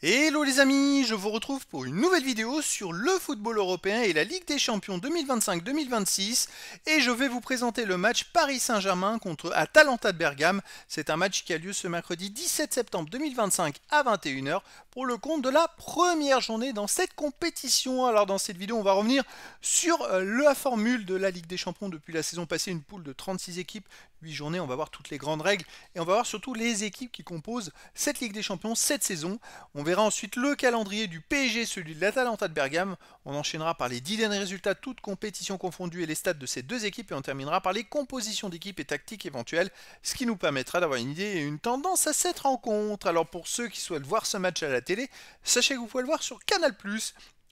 Hello les amis, je vous retrouve pour une nouvelle vidéo sur le football européen et la Ligue des Champions 2025-2026 et je vais vous présenter le match Paris Saint-Germain contre Atalanta de Bergame. C'est un match qui a lieu ce mercredi 17 septembre 2025 à 21 h pour le compte de la première journée dans cette compétition. Alors dans cette vidéo on va revenir sur la formule de la Ligue des Champions depuis la saison passée, une poule de 36 équipes, 8 journées, on va voir toutes les grandes règles et on va voir surtout les équipes qui composent cette Ligue des Champions cette saison. On verra ensuite le calendrier du PSG, celui de l'Atalanta de Bergame. On enchaînera par les 10 derniers résultats, toutes compétitions confondues et les stats de ces deux équipes. Et on terminera par les compositions d'équipes et tactiques éventuelles, ce qui nous permettra d'avoir une idée et une tendance à cette rencontre. Alors pour ceux qui souhaitent voir ce match à la télé, sachez que vous pouvez le voir sur Canal+.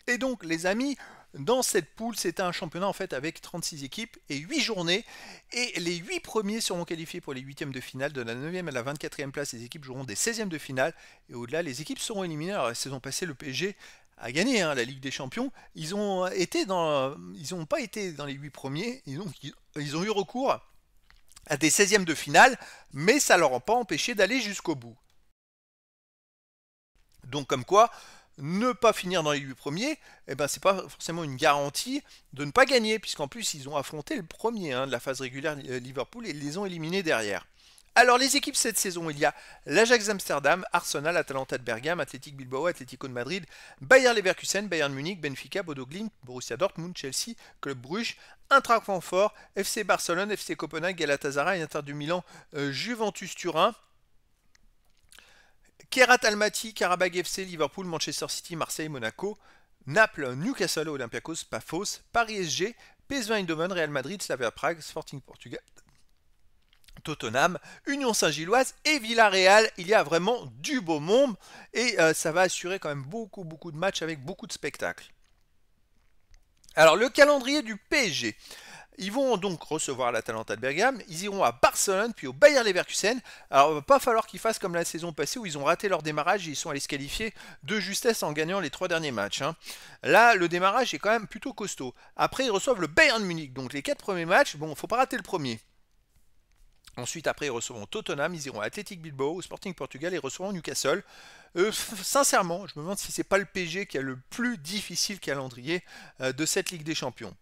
Et donc les amis, dans cette poule, c'est un championnat en fait avec 36 équipes et 8 journées. Et les 8 premiers seront qualifiés pour les 8e de finale. De la 9e à la 24e place, les équipes joueront des 16e de finale. Et au-delà, les équipes seront éliminées. Alors la saison passée, le PSG a gagné la Ligue des Champions. Ils n'ont pas été dans les 8 premiers. Ils ont eu recours à des 16e de finale, mais ça ne leur a pas empêché d'aller jusqu'au bout. Donc comme quoi, ne pas finir dans les 8 premiers, eh ben, c'est pas forcément une garantie de ne pas gagner, puisqu'en plus ils ont affronté le premier de la phase régulière Liverpool et ils les ont éliminés derrière. Alors les équipes cette saison, il y a l'Ajax Amsterdam, Arsenal, Atalanta de Bergame, Athletic Bilbao, Atlético de Madrid, Bayer Leverkusen, Bayern Munich, Benfica, Bodo Glimt, Borussia Dortmund, Chelsea, Club Brugge, Eintracht Francfort, FC Barcelone, FC Copenhague, Galatasaray, Inter du Milan, Juventus Turin, Kerat Almaty, Karabag FC, Liverpool, Manchester City, Marseille, Monaco, Naples, Newcastle, Olympiakos, Pafos, Paris SG, PSV Eindhoven, Real Madrid, Slavia Prague, Sporting Portugal, Tottenham, Union Saint-Gilloise et Villarreal. Il y a vraiment du beau monde et ça va assurer quand même beaucoup de matchs avec beaucoup de spectacles. Alors le calendrier du PSG. Ils vont donc recevoir l'Atalanta de Bergame, ils iront à Barcelone, puis au Bayer Leverkusen. Alors il va pas falloir qu'ils fassent comme la saison passée où ils ont raté leur démarrage et ils sont allés se qualifier de justesse en gagnant les 3 derniers matchs. Là, le démarrage est quand même plutôt costaud. Après, ils reçoivent le Bayern Munich, donc les 4 premiers matchs, bon, faut pas rater le premier. Ensuite, après, ils recevront Tottenham, ils iront à Athletic Bilbao, au Sporting Portugal et recevront Newcastle. Sincèrement, je me demande si c'est pas le PSG qui a le plus difficile calendrier de cette Ligue des Champions.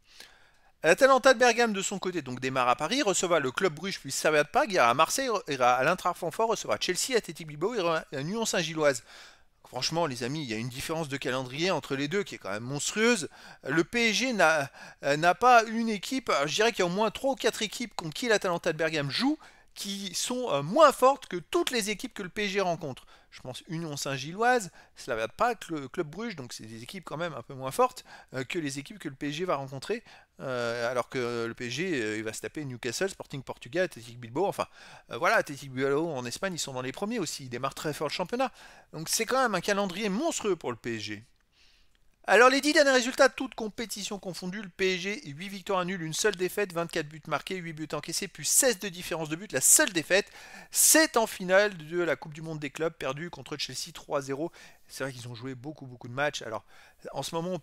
L'Atalanta de Bergame de son côté donc démarre à Paris, recevra le Club Bruges puis Slavia Prague, ira à Marseille, ira à l'Eintracht Francfort, recevra Chelsea, Athletic Bilbao, ira à Union Saint-Gilloise. Franchement, les amis, il y a une différence de calendrier entre les deux qui est quand même monstrueuse. Le PSG n'a pas une équipe, je dirais qu'il y a au moins 3 ou 4 équipes contre qui l'Atalanta de Bergame joue qui sont moins fortes que toutes les équipes que le PSG rencontre. Je pense Union Saint-Gilloise, Slavia Prague, le Club Bruges, donc c'est des équipes quand même un peu moins fortes que les équipes que le PSG va rencontrer, alors que le PSG il va se taper Newcastle, Sporting Portugal, Athletic Bilbao, enfin voilà, Athletic Bilbao en Espagne ils sont dans les premiers aussi, ils démarrent très fort le championnat, donc c'est quand même un calendrier monstrueux pour le PSG. Alors les 10 derniers résultats, toutes compétitions confondues, le PSG, 8 victoires à nul, une seule défaite, 24 buts marqués, 8 buts encaissés, plus 16 de différence de but. La seule défaite, c'est en finale de la Coupe du Monde des clubs, perdue contre Chelsea 3-0. C'est vrai qu'ils ont joué beaucoup de matchs. Alors en ce moment,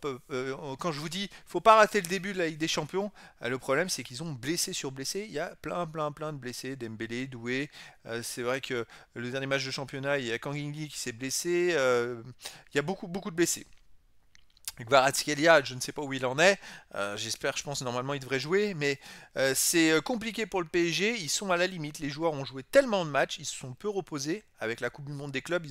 quand je vous dis, faut pas rater le début de la Ligue des Champions, le problème c'est qu'ils ont blessé sur blessé. Il y a plein de blessés, Dembélé, Doué. C'est vrai que le dernier match de championnat, il y a Kangin qui s'est blessé. Il y a beaucoup de blessés. Kvaratskhelia, je ne sais pas où il en est. J'espère, je pense normalement il devrait jouer, mais c'est compliqué pour le PSG. Ils sont à la limite. Les joueurs ont joué tellement de matchs, ils se sont peu reposés. Avec la Coupe du Monde des clubs,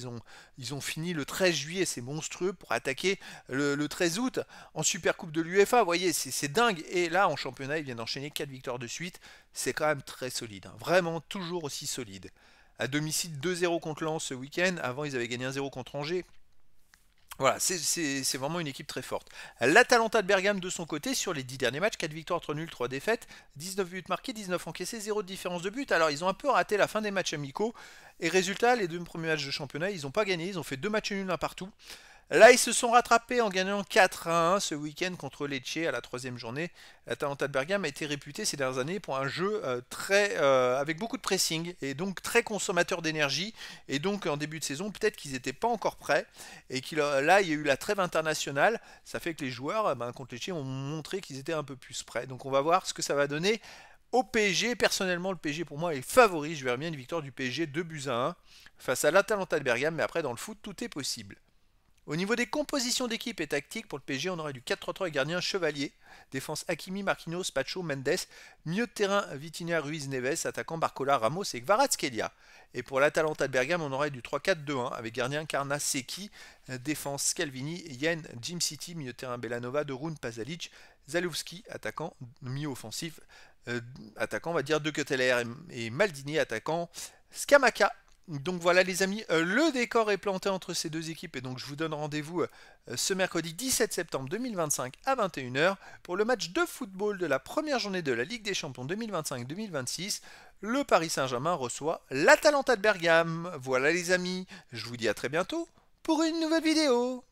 ils ont fini le 13 juillet, c'est monstrueux, pour attaquer le 13 août en Super Coupe de l'UEFA. Vous voyez, c'est dingue. Et là, en championnat, ils viennent d'enchaîner 4 victoires de suite. C'est quand même très solide. Vraiment toujours aussi solide. À domicile, 2-0 contre Lens ce week-end. Avant, ils avaient gagné 1-0 contre Angers. Voilà, c'est vraiment une équipe très forte. L'Atalanta de Bergame de son côté, sur les 10 derniers matchs, 4 victoires, 3 nuls, 3 défaites, 19 buts marqués, 19 encaissés, 0 de différence de but. Alors ils ont un peu raté la fin des matchs amicaux. Et résultat, les 2 premiers matchs de championnat, ils n'ont pas gagné, ils ont fait 2 matchs nuls un partout. Là, ils se sont rattrapés en gagnant 4-1 ce week-end contre Lecce à la 3e journée. L'Atalanta de Bergame a été réputé ces dernières années pour un jeu avec beaucoup de pressing et donc très consommateur d'énergie. Et donc en début de saison, peut-être qu'ils n'étaient pas encore prêts et là, il y a eu la trêve internationale. Ça fait que les joueurs contre Lecce ont montré qu'ils étaient un peu plus prêts. Donc on va voir ce que ça va donner au PSG. Personnellement, le PSG pour moi est favori. Je verrais bien une victoire du PSG 2 buts à 1 face à l'Atalanta de Bergame. Mais après, dans le foot, tout est possible. Au niveau des compositions d'équipe et tactique, pour le PSG, on aurait du 4-3-3 et gardien Chevalier. Défense Hakimi, Marquinhos, Pacho, Mendes. Milieu de terrain Vitinha, Ruiz, Neves. Attaquant Barcola, Ramos et Kvaratskhelia. Et pour l'Atalanta de Bergame, on aurait du 3-4-2-1 avec gardien Karna Seki. Défense Scalvini, Yen, Jim City. Milieu de terrain Belanova, Dorun, Pazalic. Zalewski, attaquant milieu offensif. Attaquant, on va dire De Ketelaere et Maldini, attaquant Scamacca. Donc voilà les amis, le décor est planté entre ces deux équipes et donc je vous donne rendez-vous ce mercredi 17 septembre 2025 à 21h pour le match de football de la première journée de la Ligue des Champions 2025-2026. Le Paris Saint-Germain reçoit l'Atalanta de Bergame. Voilà les amis, je vous dis à très bientôt pour une nouvelle vidéo.